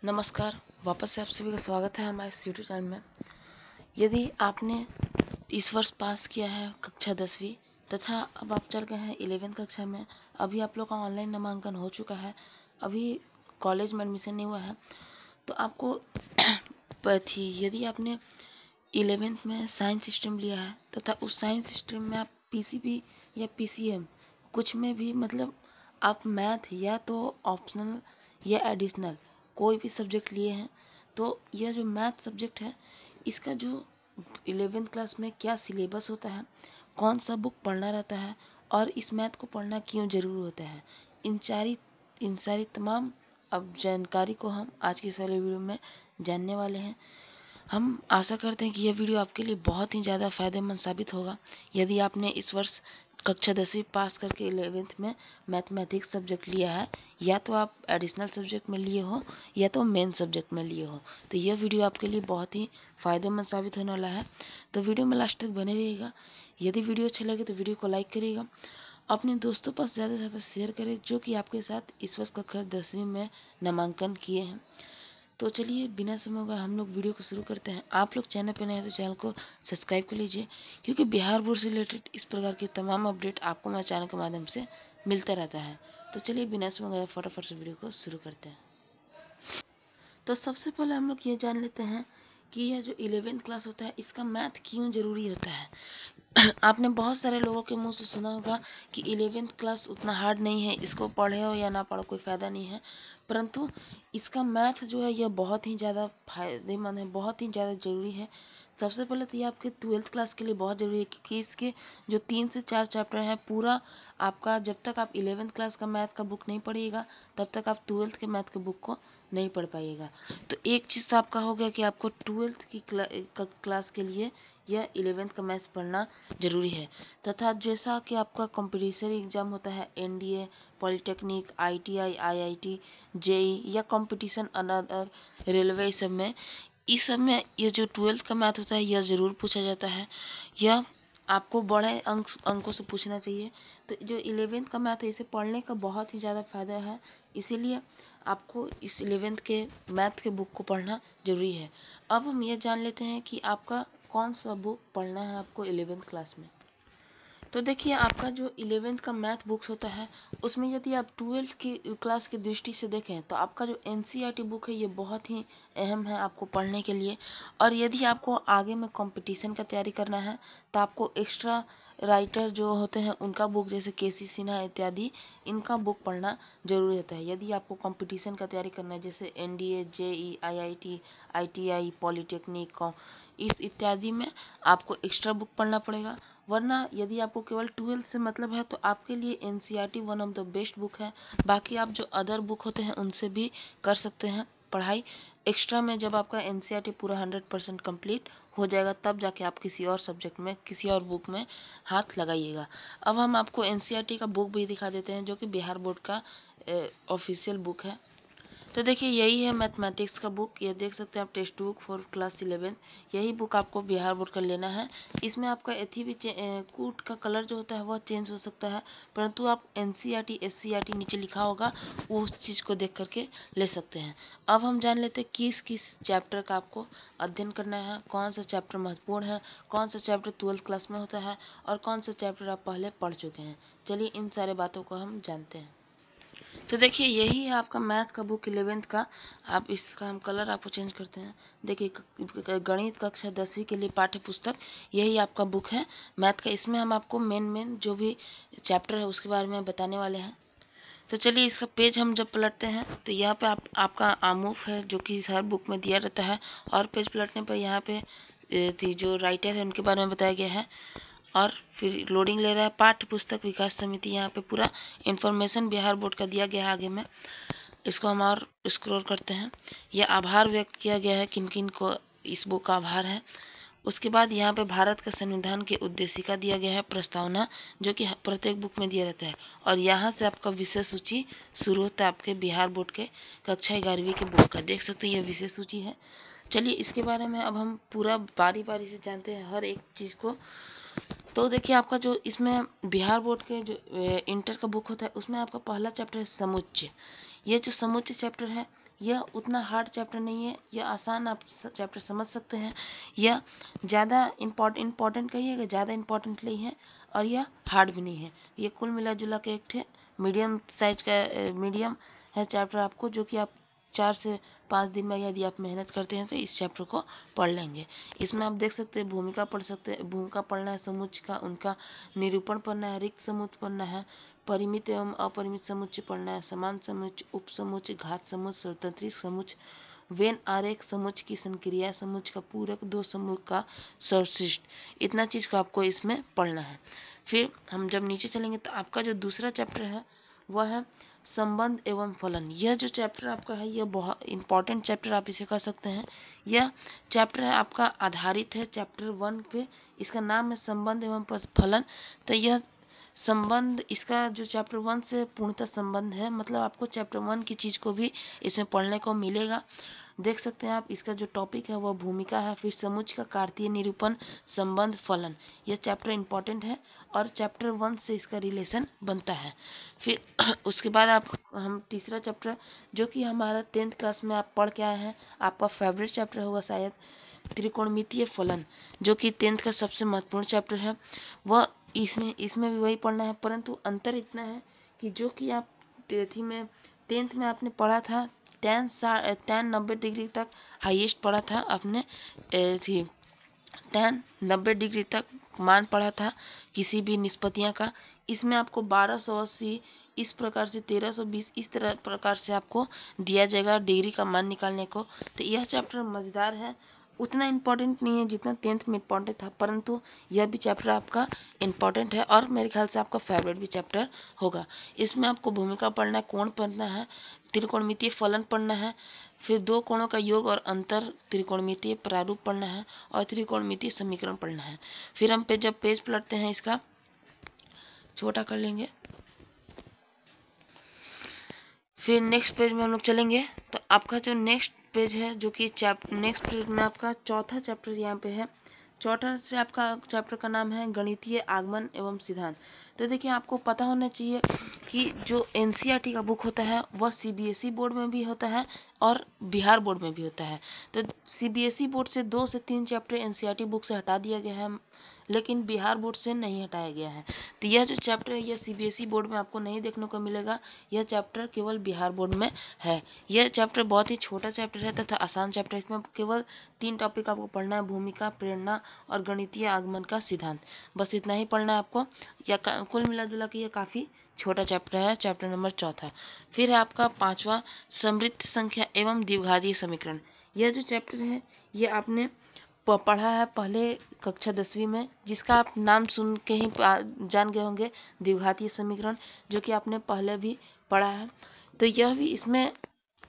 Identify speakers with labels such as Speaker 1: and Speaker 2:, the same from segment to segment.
Speaker 1: नमस्कार। वापस से आप सभी का स्वागत है हमारे इस यूट्यूब चैनल में। यदि आपने इस वर्ष पास किया है कक्षा 10वीं तथा अब आप चल गए हैं 11वीं कक्षा में, अभी आप लोग का ऑनलाइन नामांकन हो चुका है, अभी कॉलेज में एडमिशन नहीं हुआ है, तो आपको यदि आपने 11वीं में साइंस स्ट्रीम लिया है तथा उस साइंस स्ट्रीम में आप पीसीबी या पीसीएम कुछ में भी मतलब आप मैथ या तो ऑप्शनल या एडिशनल कोई भी सब्जेक्ट लिए हैं, तो यह जो मैथ सब्जेक्ट है इसका जो 11वीं क्लास में क्या सिलेबस होता है, कौन सा बुक पढ़ना रहता है और इस मैथ को पढ़ना क्यों ज़रूरी होता है, इन सारी तमाम अब जानकारी को हम आज की इस वाले वीडियो में जानने वाले हैं। हम आशा करते हैं कि यह वीडियो आपके लिए बहुत ही ज़्यादा फायदेमंद साबित होगा। यदि आपने इस वर्ष कक्षा 10वीं पास करके 11वीं में मैथमेटिक्स सब्जेक्ट लिया है, या तो आप एडिशनल सब्जेक्ट में लिए हो या तो मेन सब्जेक्ट में लिए हो, तो यह वीडियो आपके लिए बहुत ही फायदेमंद साबित होने वाला है। तो वीडियो में लास्ट तक बने रहिएगा। यदि वीडियो अच्छा लगे तो वीडियो को लाइक करिएगा, अपने दोस्तों पास ज़्यादा से ज़्यादा शेयर करें जो कि आपके साथ इस वर्ष कक्षा 10वीं में नामांकन किए हैं। तो चलिए बिना समय का हम लोग वीडियो को शुरू करते हैं। आप लोग चैनल पर नए हैं तो चैनल को सब्सक्राइब कर लीजिए, क्योंकि बिहार बोर्ड से रिलेटेड इस प्रकार के तमाम अपडेट आपको मेरे चैनल के माध्यम से मिलता रहता है। तो चलिए बिना समय गए फटाफट से वीडियो को शुरू करते हैं। तो सबसे पहले हम लोग ये जान लेते हैं कि यह जो 11वीं क्लास होता है इसका मैथ क्यों ज़रूरी होता है। आपने बहुत सारे लोगों के मुंह से सुना होगा कि 11वीं क्लास उतना हार्ड नहीं है, इसको पढ़े हो या ना पढ़ो कोई फ़ायदा नहीं है, परंतु इसका मैथ जो है यह बहुत ही ज़्यादा फायदेमंद है, बहुत ही ज़्यादा ज़रूरी है। सबसे पहले तो ये आपके 12th क्लास के लिए बहुत ज़रूरी है, क्योंकि इसके जो 3 से 4 चैप्टर हैं पूरा आपका, जब तक आप 11th क्लास का मैथ का बुक नहीं पढ़िएगा तब तक आप 12th के मैथ के बुक को नहीं पढ़ पाइएगा। तो एक चीज़ आपका हो गया कि आपको 12th की क्लास के लिए यह 11th का मैथ्स पढ़ना ज़रूरी है। तथा जैसा कि आपका कॉम्पिटिशन एग्ज़ाम होता है NDA, polytechnic, ITI, IIT, JE या कंपटीशन अनदर रेलवे, इस सब में ये जो 12th का मैथ होता है यह ज़रूर पूछा जाता है। यह आपको बड़े अंकों से पूछना चाहिए। तो जो 11th का मैथ है इसे पढ़ने का बहुत ही ज़्यादा फ़ायदा है, इसीलिए आपको इस 11th के मैथ के बुक को पढ़ना ज़रूरी है। अब हम ये जान लेते हैं कि आपका कौन सा बुक पढ़ना है आपको 11th क्लास में। तो देखिए आपका जो 11th का मैथ बुक्स होता है उसमें यदि आप 12th की क्लास की दृष्टि से देखें तो आपका जो एनसीईआरटी बुक है ये बहुत ही अहम है आपको पढ़ने के लिए। और यदि आपको आगे में कंपटीशन का तैयारी करना है तो आपको एक्स्ट्रा राइटर जो होते हैं उनका बुक जैसे केसी सिन्हा इत्यादि इनका बुक पढ़ना जरूरी होता है। यदि आपको कंपटीशन का तैयारी करना है जैसे NDA, JE, IIT, ITI, polytechnic, इस इत्यादि में आपको एक्स्ट्रा बुक पढ़ना पड़ेगा। वरना यदि आपको केवल 12th से मतलब है तो आपके लिए NCERT one of the best book है। बाकी आप जो अदर बुक होते हैं उनसे भी कर सकते हैं पढ़ाई एक्स्ट्रा में। जब आपका एनसीईआरटी पूरा 100% कंप्लीट हो जाएगा तब जाके आप किसी और सब्जेक्ट में, किसी और बुक में हाथ लगाइएगा। अब हम आपको एनसीईआरटी का बुक भी दिखा देते हैं जो कि बिहार बोर्ड का ऑफिशियल बुक है। तो देखिए यही है मैथमेटिक्स का बुक, ये देख सकते हैं आप, टेक्स्ट बुक फॉर क्लास 11। यही बुक आपको बिहार बोर्ड का लेना है। इसमें आपका एथी भी कूट का कलर जो होता है वह चेंज हो सकता है, परंतु आप एनसीईआरटी, एससीईआरटी नीचे लिखा होगा वो उस चीज़ को देख करके ले सकते हैं। अब हम जान लेते हैं किस किस चैप्टर का आपको अध्ययन करना है, कौन सा चैप्टर महत्वपूर्ण है, कौन सा चैप्टर 12th क्लास में होता है और कौन सा चैप्टर आप पहले पढ़ चुके हैं। चलिए इन सारे बातों को हम जानते हैं। तो देखिए यही है आपका मैथ का बुक 11th का। आप इसका हम कलर आपको चेंज करते हैं। देखिए गणित कक्षा 10वीं के लिए पाठ्य पुस्तक, यही आपका बुक है मैथ का। इसमें हम आपको मेन जो भी चैप्टर है उसके बारे में बताने वाले हैं। तो चलिए इसका पेज हम जब पलटते हैं तो यहाँ पे आपका आमुख है जो कि हर बुक में दिया रहता है, और पेज पलटने पर यहाँ पे जो राइटर है उनके बारे में बताया गया है। और फिर लोडिंग ले रहा है, पाठ्य पुस्तक विकास समिति, यहाँ पे पूरा इन्फॉर्मेशन बिहार बोर्ड का दिया गया है आगे में। इसको हम और स्क्रॉल करते हैं। यह आभार व्यक्त किया गया है किन किन को इस बुक का आभार है। उसके बाद यहाँ पे भारत का संविधान के उद्देशिका दिया गया है, प्रस्तावना, जो कि प्रत्येक बुक में दिया रहता है। और यहाँ से आपका विषय सूची शुरू होता है आपके बिहार बोर्ड के कक्षा 11वीं के बुक का। देख सकते हैं ये विषय सूची है। चलिए इसके बारे में अब हम पूरा बारी बारी से जानते हैं हर एक चीज़ को। तो देखिए आपका जो इसमें बिहार बोर्ड के जो इंटर का बुक होता है उसमें आपका पहला चैप्टर है समुच्चय। ये जो समुच्चय चैप्टर है यह उतना हार्ड चैप्टर नहीं है, यह आसान आप चैप्टर समझ सकते हैं। यह ज़्यादा इम्पोर्टेंट कहिएगा, ज़्यादा इम्पोर्टेंट नहीं है और यह हार्ड भी नहीं है। ये कुल मिला जुला के एक मीडियम साइज का मीडियम है चैप्टर आपको, जो कि आप 4 से 5 दिन में यदि आप मेहनत करते हैं तो इस चैप्टर को पढ़ लेंगे। इसमें आप देख सकते हैं भूमिका पढ़ सकते हैं, भूमिका पढ़ना है समुच्चय का, उनका निरूपण पढ़ना है, रिक्त समुच्चय पढ़ना है, परिमित एवं अपरिमित समुच्चय पढ़ना है, समान समुच्चय, उप समुच्चय, घात समुच्चय, स्वतंत्री समुच्चय, वेन आरेख समुच्चय की संक्रिया समुच्चय का पूरक, दो समूह का सर्वश्रेष्ठ, इतना चीज़ को आपको इसमें पढ़ना है। फिर हम जब नीचे चलेंगे तो आपका जो दूसरा चैप्टर है वह है संबंध एवं फलन। यह जो चैप्टर आपका है यह बहुत इंपॉर्टेंट चैप्टर आप इसे कह सकते हैं। यह चैप्टर है आपका आधारित है चैप्टर 1 पे, इसका नाम है संबंध एवं फलन। तो यह संबंध इसका जो चैप्टर 1 से पूर्णतः संबंध है, मतलब आपको चैप्टर 1 की चीज़ को भी इसमें पढ़ने को मिलेगा। देख सकते हैं आप, इसका जो टॉपिक है वह भूमिका है, फिर समुच्चय का कार्तीय निरूपण, संबंध, फलन। यह चैप्टर इंपॉर्टेंट है और चैप्टर 1 से इसका रिलेशन बनता है। फिर उसके बाद हम तीसरा चैप्टर जो कि हमारा 10th क्लास में आप पढ़ के आए हैं, आपका फेवरेट चैप्टर होगा शायद, त्रिकोणमितीय फलन, जो कि 10th का सबसे महत्वपूर्ण चैप्टर है। वह इसमें भी वही पढ़ना है, परंतु अंतर इतना है कि जो कि आप 10th में आपने पढ़ा था tan 90 डिग्री तक हाईएस्ट पढ़ा था आपने, tan 90 डिग्री तक मान पढ़ा था किसी भी निष्पत्तियां का। इसमें आपको 1280 इस प्रकार से 1320 इस तरह प्रकार से आपको दिया जाएगा डिग्री का मान निकालने को। तो यह चैप्टर मज़ेदार है, उतना इम्पोर्टेंट नहीं है जितना 10th में इम्पोर्टेंट था, परंतु यह भी चैप्टर आपका इम्पोर्टेंट है और मेरे ख्याल से आपका फेवरेट भी चैप्टर होगा। इसमें आपको भूमिका पढ़ना है, कोण पढ़ना है, त्रिकोणमितीय फलन पढ़ना है, फिर दो कोणों का योग और अंतर, त्रिकोणमितीय प्रारूप पढ़ना है और त्रिकोणमितीय समीकरण पढ़ना है। फिर हम जब पेज पलटते हैं, इसका छोटा कर लेंगे, फिर नेक्स्ट पेज में हम लोग चलेंगे तो आपका जो नेक्स्ट पेज है जो कि नेक्स्ट पेज में आपका चौथा चैप्टर यहाँ पे है। चौथा से आपका चैप्टर का नाम है गणितीय आगमन एवं सिद्धांत। तो देखिए आपको पता होना चाहिए कि जो एनसीईआरटी का बुक होता है वह सीबीएसई बोर्ड में भी होता है और बिहार बोर्ड में भी होता है। तो सीबीएसई बोर्ड से 2 से 3 चैप्टर एनसीईआरटी बुक से हटा दिया गया है, लेकिन बिहार बोर्ड से नहीं हटाया गया है। तो यह जो चैप्टर है यह सीबीएसई बोर्ड में आपको नहीं देखने को मिलेगा, यह चैप्टर केवल बिहार बोर्ड में है। यह चैप्टर बहुत ही छोटा चैप्टर है तथा आसान चैप्टर है। इसमें केवल 3 टॉपिक आपको पढ़ना है, भूमिका, प्रेरणा और गणितीय आगमन का सिद्धांत। बस इतना ही पढ़ना है आपको। या कुल मिला जुला के ये काफ़ी छोटा चैप्टर है, चैप्टर नंबर चौथा। फिर है आपका 5वां समृद्ध संख्या एवं द्विघातीय समीकरण। यह जो चैप्टर है ये आपने पढ़ा है पहले कक्षा 10वीं में, जिसका आप नाम सुन के ही जान गए होंगे, द्विघातीय समीकरण, जो कि आपने पहले भी पढ़ा है। तो यह भी इसमें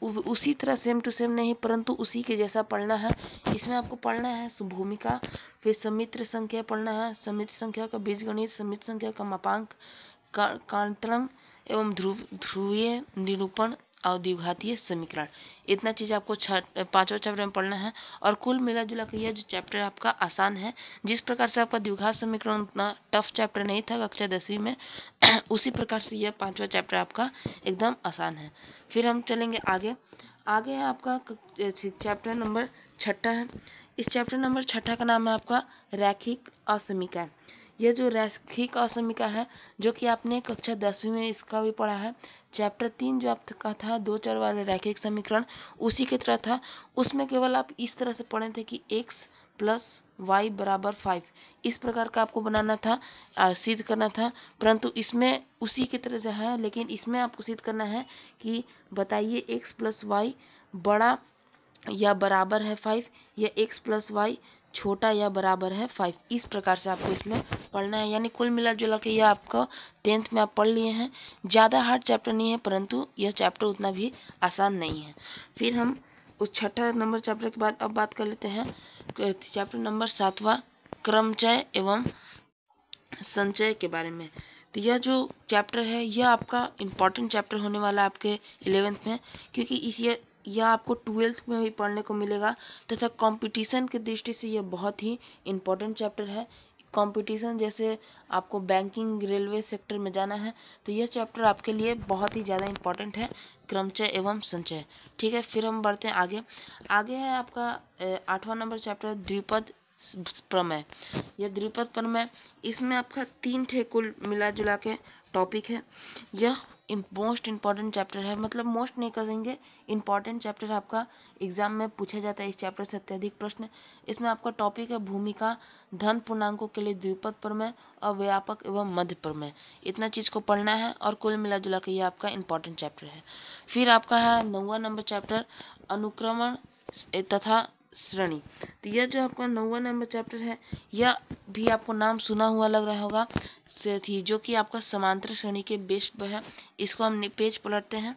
Speaker 1: उसी तरह सेम टू सेम नहीं, परंतु उसी के जैसा पढ़ना है। इसमें आपको पढ़ना है भूमिका, फिर सम्मिश्र संख्या पढ़ना है, सम्मिश्र संख्या का बीजगणित, सम्मिश्र संख्या का मापांक, कांतरंग एवं ध्रुवीय निरूपण और द्विघातीय समीकरण। इतना चीज़ आपको 5वां चैप्टर में पढ़ना है। और कुल मिला जुला के यह जो चैप्टर आपका आसान है, जिस प्रकार से आपका द्विघात समीकरण उतना टफ चैप्टर नहीं था कक्षा 10वीं में उसी प्रकार से यह 5वां चैप्टर आपका एकदम आसान है। फिर हम चलेंगे आगे है आपका चैप्टर नंबर 6 है। इस चैप्टर नंबर 6 का नाम है आपका रैखिक असमीकरण। यह जो रैखिक असमीका है जो कि आपने कक्षा 10वीं में इसका भी पढ़ा है। चैप्टर 3 जो आपका था 2 चर वाले रैखिक समीकरण, उसी की तरह था। उसमें केवल आप इस तरह से पढ़े थे कि x प्लस वाई बराबर 5, इस प्रकार का आपको बनाना था, सिद्ध करना था। परंतु इसमें उसी की तरह से है, लेकिन इसमें आपको सिद्ध करना है कि बताइए x प्लस वाई बड़ा या बराबर है 5 या x प्लस वाई छोटा या बराबर है 5। इस प्रकार से आपको इसमें पढ़ना है। यानी कुल मिला जुला के यह आपको 10th में आप पढ़ लिए हैं। ज़्यादा हार्ड चैप्टर नहीं है, परंतु यह चैप्टर उतना भी आसान नहीं है। फिर हम उस 6 नंबर चैप्टर के बाद अब बात कर लेते हैं चैप्टर नंबर 7वां क्रमचय एवं संचय के बारे में। तो यह जो चैप्टर है यह आपका इम्पॉर्टेंट चैप्टर होने वाला है आपके 11th में, क्योंकि यह आपको 12th में भी पढ़ने को मिलेगा तथा कंपटीशन की दृष्टि से यह बहुत ही इम्पोर्टेंट चैप्टर है। कंपटीशन, जैसे आपको बैंकिंग, रेलवे सेक्टर में जाना है तो यह चैप्टर आपके लिए बहुत ही ज़्यादा इंपॉर्टेंट है, क्रमचय एवं संचय। ठीक है, फिर हम बढ़ते हैं आगे। आगे है आपका 8वां नंबर चैप्टर द्विपद प्रमेय। यह द्विपद प्रमेय, इसमें आपका 3 ठे कुल मिला जुला के टॉपिक है। यह मोस्ट इम्पॉर्टेंट चैप्टर है, मतलब मोस्ट नहीं कहेंगे, इम्पॉर्टेंट चैप्टर आपका एग्जाम में पूछा जाता है। इस चैप्टर से अत्यधिक प्रश्न। इसमें आपका टॉपिक है भूमिका, धन पूर्णांकों के लिए द्विपद प्रमेय और व्यापक एवं मध्य प्रमेय। इतना चीज को पढ़ना है और कुल मिला जुला के ये आपका इम्पॉर्टेंट चैप्टर है। फिर आपका है 9वां नंबर चैप्टर अनुक्रमण तथा श्रेणी। तो यह जो आपका 9वां नंबर चैप्टर है, यह भी आपको नाम सुना हुआ लग रहा होगा से थी, जो कि आपका समांतर श्रेणी के बेस पर है। इसको हम पेज पलटते हैं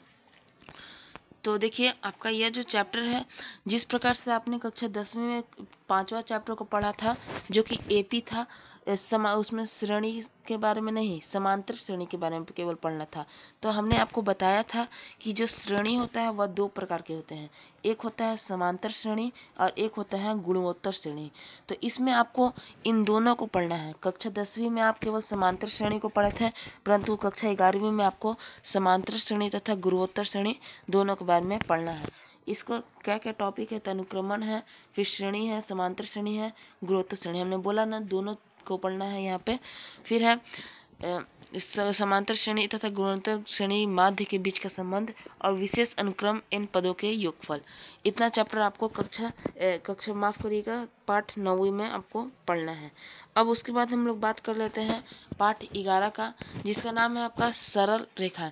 Speaker 1: तो देखिए आपका यह जो चैप्टर है, जिस प्रकार से आपने कक्षा 10वीं में 5वां चैप्टर को पढ़ा था जो कि एपी था, उसमें श्रेणी के बारे में नहीं, समांतर श्रेणी के बारे में केवल पढ़ना था। तो हमने आपको बताया था कि जो श्रेणी होता है वह 2 प्रकार के होते हैं, एक होता है समांतर श्रेणी और एक होता है गुणोत्तर श्रेणी। तो इसमें आपको इन दोनों को पढ़ना है। कक्षा 10वीं में आप केवल समांतर श्रेणी को पढ़े थे, परंतु कक्षा 11वीं में आपको समांतर श्रेणी तथा गुणोत्तर श्रेणी दोनों के बारे में पढ़ना है। इसको क्या क्या टॉपिक है, अनुक्रमण है, फिर श्रेणी है, समांतर श्रेणी है, गुणोत्तर श्रेणी। हमने बोला ना दोनों को पढ़ना है यहाँ पे। फिर है समांतर श्रेणी तथा गुणोत्तर श्रेणी माध्य के बीच का संबंध और विशेष अनुक्रम इन पदों के योगफल। इतना चैप्टर आपको कक्षा माफ करिएगा पाठ 9वीं में आपको पढ़ना है। अब उसके बाद हम लोग बात कर लेते हैं पाठ 11 का, जिसका नाम है आपका सरल रेखा।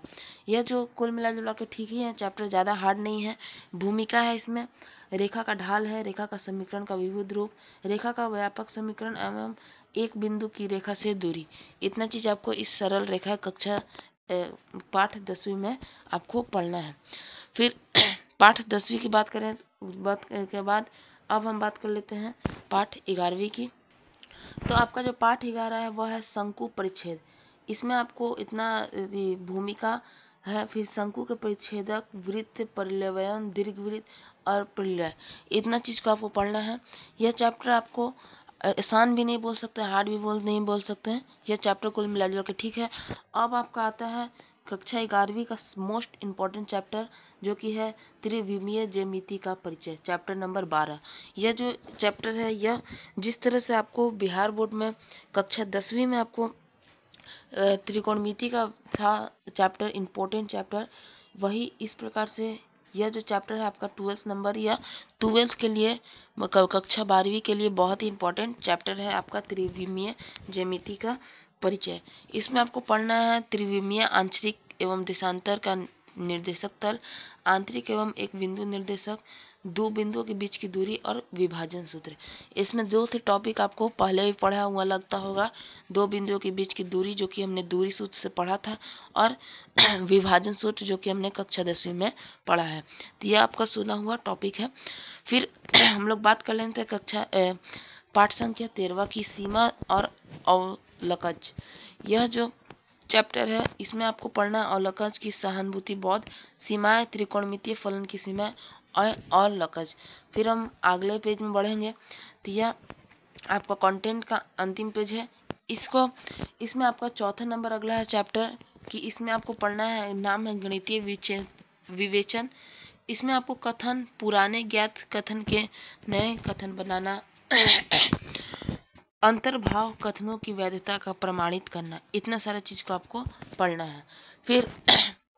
Speaker 1: यह जो कुल मिला जुला के ठीक ही है, चैप्टर ज़्यादा हार्ड नहीं है। भूमिका है इसमें, रेखा का ढाल है, रेखा का समीकरण का विविध रूप, रेखा का व्यापक समीकरण एवं एक बिंदु की रेखा से दूरी। इतना चीज आपको इस सरल रेखा कक्षा पाठ 10वीं में आपको पढ़ना है। फिर पाठ 10वीं की बात के बाद अब हम बात कर लेते हैं पाठ 11वीं की। तो आपका जो पाठ 11 है वह है शंकु परिच्छेद। इसमें आपको इतना भूमिका है, फिर शंकु के परिच्छेदक, वृत्त, परिलयन, दीर्घवृत्त और परिलय, इतना चीज को आपको पढ़ना है। यह चैप्टर आपको आसान भी नहीं बोल सकते, हार्ड भी नहीं बोल सकते हैं। यह चैप्टर कुल मिला जुला के ठीक है। अब आपका आता है कक्षा 11वीं का मोस्ट इम्पॉर्टेंट चैप्टर, जो कि है त्रिविमीय ज्यामिति का परिचय, चैप्टर नंबर 12। यह जो चैप्टर है, यह जिस तरह से आपको बिहार बोर्ड में कक्षा 10वीं में आपको त्रिकोणमिति का था चैप्टर, इम्पोर्टेंट चैप्टर, वही इस प्रकार से यह जो चैप्टर है आपका 12th नंबर या 12th के लिए, कक्षा 12वीं के लिए बहुत ही इंपॉर्टेंट चैप्टर है आपका त्रिविमीय ज्यामिति का परिचय। इसमें आपको पढ़ना है त्रिविमीय आंतरिक एवं देशांतर का निर्देशक तल, आंतरिक एवं एक बिंदु निर्देशक, दो बिंदुओं के बीच की दूरी और विभाजन सूत्र। इसमें दो थे टॉपिक आपको पहले भी पढ़ा हुआ लगता होगा, दो बिंदुओं के बीच की दूरी जो कि हमने दूरी सूत्र से पढ़ा था, और विभाजन सूत्र जो कि हमने कक्षा 10वीं में पढ़ा है। तो यह आपका सुना हुआ टॉपिक है। फिर हम लोग बात कर लेते हैं कक्षा पाठ संख्या 13 की सीमा और अवलकज। यह जो चैप्टर है इसमें आपको पढ़ना अवलकज की सहानुभूति बोध, सीमाएं, त्रिकोणमितीय फलन की सीमाएं और लकज। फिर हम अगले पेज में बढ़ेंगे तो यह आपका कंटेंट का अंतिम पेज है। इसमें आपका चौथा नंबर अगला है चैप्टर कि इसमें आपको पढ़ना है, नाम है गणितीय विवेचन। इसमें आपको कथन, पुराने ज्ञात कथन के नए कथन बनाना, अंतर्भाव कथनों की वैधता का प्रमाणित करना, इतना सारा चीज को आपको पढ़ना है। फिर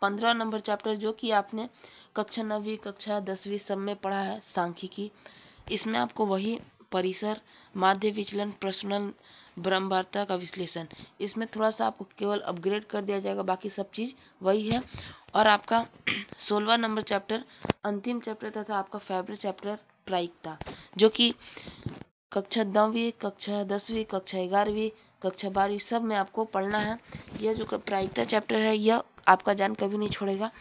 Speaker 1: 15 नंबर चैप्टर जो कि आपने कक्षा 9वीं कक्षा 10वीं सब में पढ़ा है, सांख्यिकी। इसमें आपको वही परिसर, माध्य विचलन, प्रश्नल, ब्रह्मवार्ता का विश्लेषण, इसमें थोड़ा सा आपको केवल अपग्रेड कर दिया जाएगा, बाकी सब चीज वही है। और आपका 16वां नंबर चैप्टर अंतिम चैप्टर तथा आपका फेवरेट चैप्टर प्रायिकता, जो कि कक्षा 9वीं कक्षा 10वीं कक्षा 11वीं कक्षा 12वीं सब में आपको पढ़ना है। यह जो प्रायिकता चैप्टर है यह आपका जान कभी नहीं छोड़ेगा।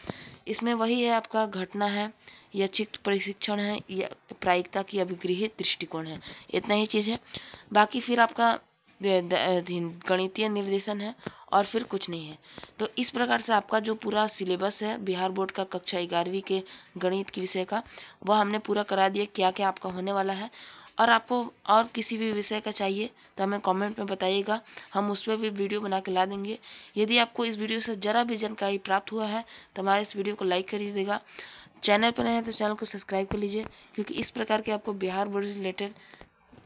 Speaker 1: इसमें वही है आपका घटना है, यह चित्त प्रशिक्षण है, यह प्रायिकता की अभिगृहित दृष्टिकोण है, इतना ही चीज है। बाकी फिर आपका गणितीय निर्देशन है और फिर कुछ नहीं है। तो इस प्रकार से आपका जो पूरा सिलेबस है बिहार बोर्ड का कक्षा 11वीं के गणित के विषय का, वह हमने पूरा करा दिया, क्या क्या आपका होने वाला है। और आपको और किसी भी विषय का चाहिए तो हमें कमेंट में बताइएगा, हम उस पर भी वीडियो बना के ला देंगे। यदि आपको इस वीडियो से ज़रा भी जानकारी प्राप्त हुआ है तो हमारे इस वीडियो को लाइक कर दीजिएगा। चैनल पर नए हैं तो चैनल को सब्सक्राइब कर लीजिए, क्योंकि इस प्रकार के आपको बिहार बोर्ड से रिलेटेड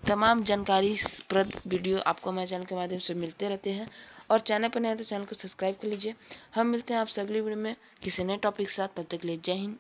Speaker 1: तमाम जानकारी प्रद वीडियो आपको हमारे चैनल के माध्यम से मिलते रहते हैं। और चैनल पर नए हैं तो चैनल को सब्सक्राइब कर लीजिए। हम मिलते हैं आपसे अगली वीडियो में किसी नए टॉपिक के साथ। तब तक के लिए जय हिंद।